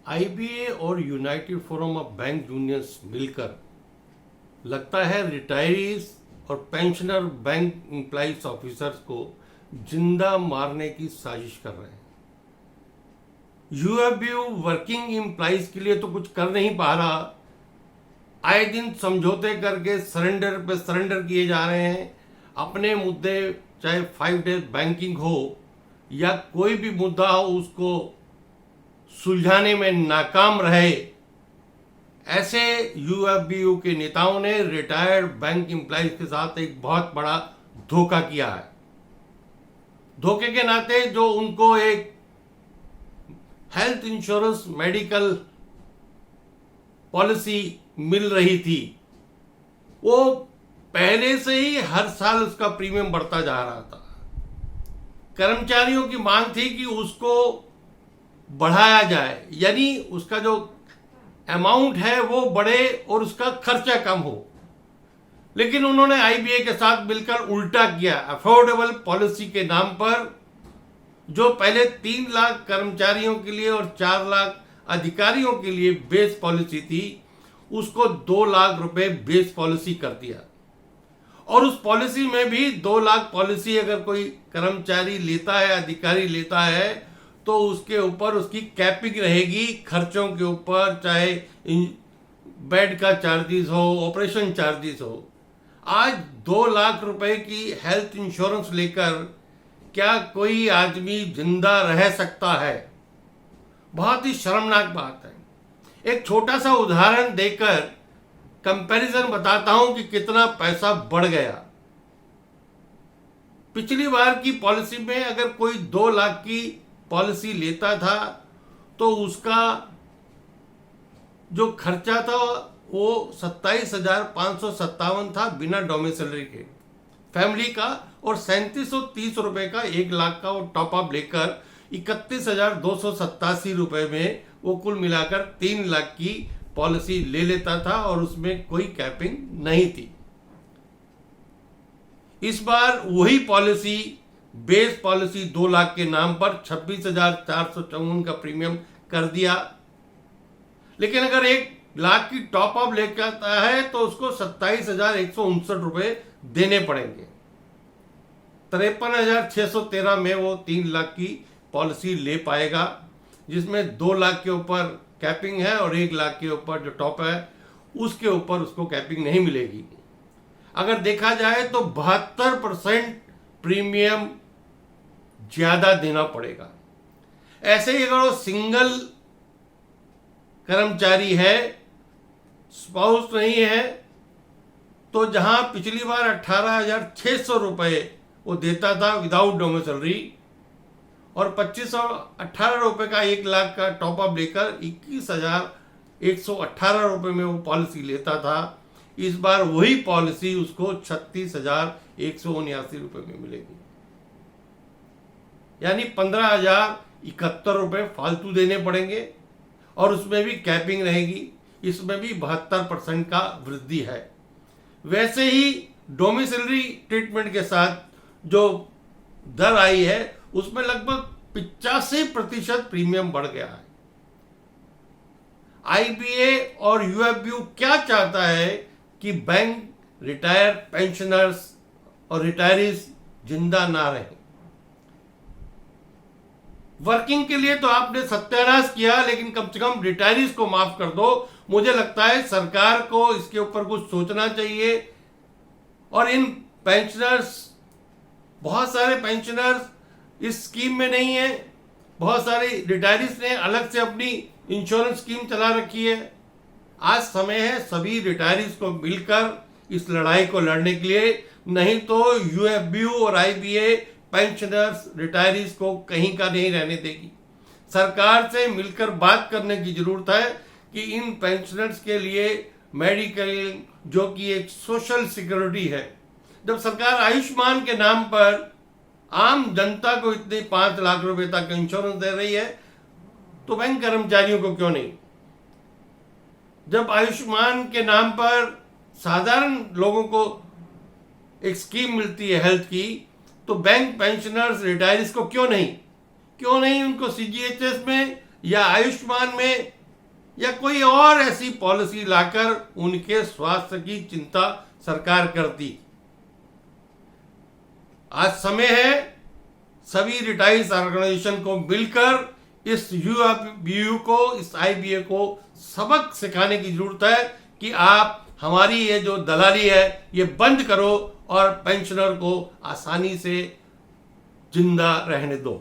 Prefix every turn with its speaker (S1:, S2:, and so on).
S1: IBA और United forum of bank unions मिलकर लगता है रिटायरीज और पेंशनर बैंक एम्प्लॉइज ऑफिसर्स को जिंदा मारने की साजिश कर रहे हैं। यूएफबीयू वर्किंग एम्प्लॉइज के लिए तो कुछ कर नहीं पा रहा, आए दिन समझौते करके सरेंडर पे सरेंडर किए जा रहे हैं। अपने मुद्दे चाहे 5 डेज बैंकिंग हो या कोई भी मुद्दा हो उसको सुलझाने में नाकाम रहे। ऐसे यूएफबीयू के नेताओं ने रिटायर्ड बैंक एम्प्लॉइज के साथ एक बहुत बड़ा धोखा किया है। धोखे के नाते जो उनको एक हेल्थ इंश्योरेंस मेडिकल पॉलिसी मिल रही थी, वो पहले से ही हर साल उसका प्रीमियम बढ़ता जा रहा था। कर्मचारियों की मांग थी कि उसको बढ़ाया जाए, यानी उसका जो अमाउंट है वो बढ़े और उसका खर्चा कम हो। लेकिन उन्होंने आईबीए के साथ मिलकर उल्टा किया। अफोर्डेबल पॉलिसी के नाम पर जो पहले 3 लाख कर्मचारियों के लिए और 4 लाख अधिकारियों के लिए बेस पॉलिसी थी, उसको 2 लाख रुपए बेस पॉलिसी कर दिया। और उस पॉलिसी में भी 2 लाख पॉलिसी अगर कोई कर्मचारी लेता है, अधिकारी लेता है, तो उसके ऊपर उसकी कैपिंग रहेगी खर्चों के ऊपर, चाहे बेड का चार्जेस हो, ऑपरेशन चार्जेस हो। आज 2 लाख रुपए की हेल्थ इंश्योरेंस लेकर क्या कोई आदमी जिंदा रह सकता है? बहुत ही शर्मनाक बात है। एक छोटा सा उदाहरण देकर कंपैरिजन बताता हूं कि कितना पैसा बढ़ गया। पिछली बार की पॉलिसी में अगर कोई 2 लाख की पॉलिसी लेता था तो उसका जो खर्चा था वो 27,557 था बिना डोमिसिलरी के फैमिली का, और 3730 रुपए का 1 लाख का वो टॉप अप लेकर 31,287 रुपए में वो कुल मिलाकर 3 लाख की पॉलिसी ले लेता था और उसमें कोई कैपिंग नहीं थी। इस बार वही पॉलिसी, बेस पॉलिसी 2 लाख के नाम पर 26,454 का प्रीमियम कर दिया। लेकिन अगर 1 लाख की टॉप अप लेकर आता है तो उसको 27,159 रुपए देने पड़ेंगे। 53,613 में वो 3 लाख की पॉलिसी ले पाएगा, जिसमें 2 लाख के ऊपर कैपिंग है और 1 लाख के ऊपर जो टॉप है उसके ऊपर उसको कैपिंग नहीं मिलेगी। अगर देखा जाए तो 72% प्रीमियम ज्यादा देना पड़ेगा। ऐसे ही अगर वो सिंगल कर्मचारी है, स्पाउस नहीं है, तो जहां पिछली बार 18,600 रुपए वो देता था विदाउट डोमिसिलरी और 2,518 रुपए का 1 लाख का टॉप अप लेकर 21,118 रुपए में वो पॉलिसी लेता था। इस बार वही पॉलिसी उसको 36,179 रुपए में मिलेगी, यानी 15,071 रुपए फालतू देने पड़ेंगे और उसमें भी कैपिंग रहेगी। इसमें भी 72% का वृद्धि है। वैसे ही डोमिसिलरी ट्रीटमेंट के साथ जो दर आई है उसमें लगभग 85% प्रीमियम बढ़ गया है। आईबीए और यूएफबीयू क्या चाहता है कि बैंक, रिटायर, पेंशनर्स और रिटायरीज जिंदा ना रहें। वर्किंग के लिए तो आपने सत्यानाश किया, लेकिन कम से कम रिटायरीज को माफ कर दो। मुझे लगता है सरकार को इसके ऊपर कुछ सोचना चाहिए। और इन पेंशनर्स, बहुत सारे पेंशनर्स इस स्कीम में नहीं है, बहुत सारे रिटायरीज ने अलग से अपनी इंश्योरेंस स्कीम चला रखी है। आज समय है सभी रिटायरीज को मिलकर इस लड़ाई को लड़ने के लिए, नहीं तो यूएफबीयू और आईबीए पेंशनर्स, रिटायरीज को कहीं का नहीं रहने देगी। सरकार से मिलकर बात करने की जरूरत है कि इन पेंशनर्स के लिए मेडिकल, जो कि एक सोशल सिक्योरिटी है, जब सरकार आयुष्मान के नाम पर आम जनता को इतने 5 लाख रुपए तक इंश्योरेंस दे रही है, तो बैंक कर्मचारियों को क्यों नहीं? जब आयुष्मान के नाम पर साधारण लोगों को एक स्कीम मिलती है हेल्थ की, तो बैंक पेंशनर्स, रिटायरीज को क्यों नहीं उनको सीजीएचएस में या आयुष्मान में या कोई और ऐसी पॉलिसी लाकर उनके स्वास्थ्य की चिंता सरकार करती। आज समय है सभी रिटायर्ड ऑर्गेनाइजेशन को मिलकर इस यूबीयू को, इस आईबीए को सबक सिखाने की जरूरत है कि आप हमारी ये जो दलाली है ये बंद करो और पेंशनर को आसानी से जिंदा रहने दो।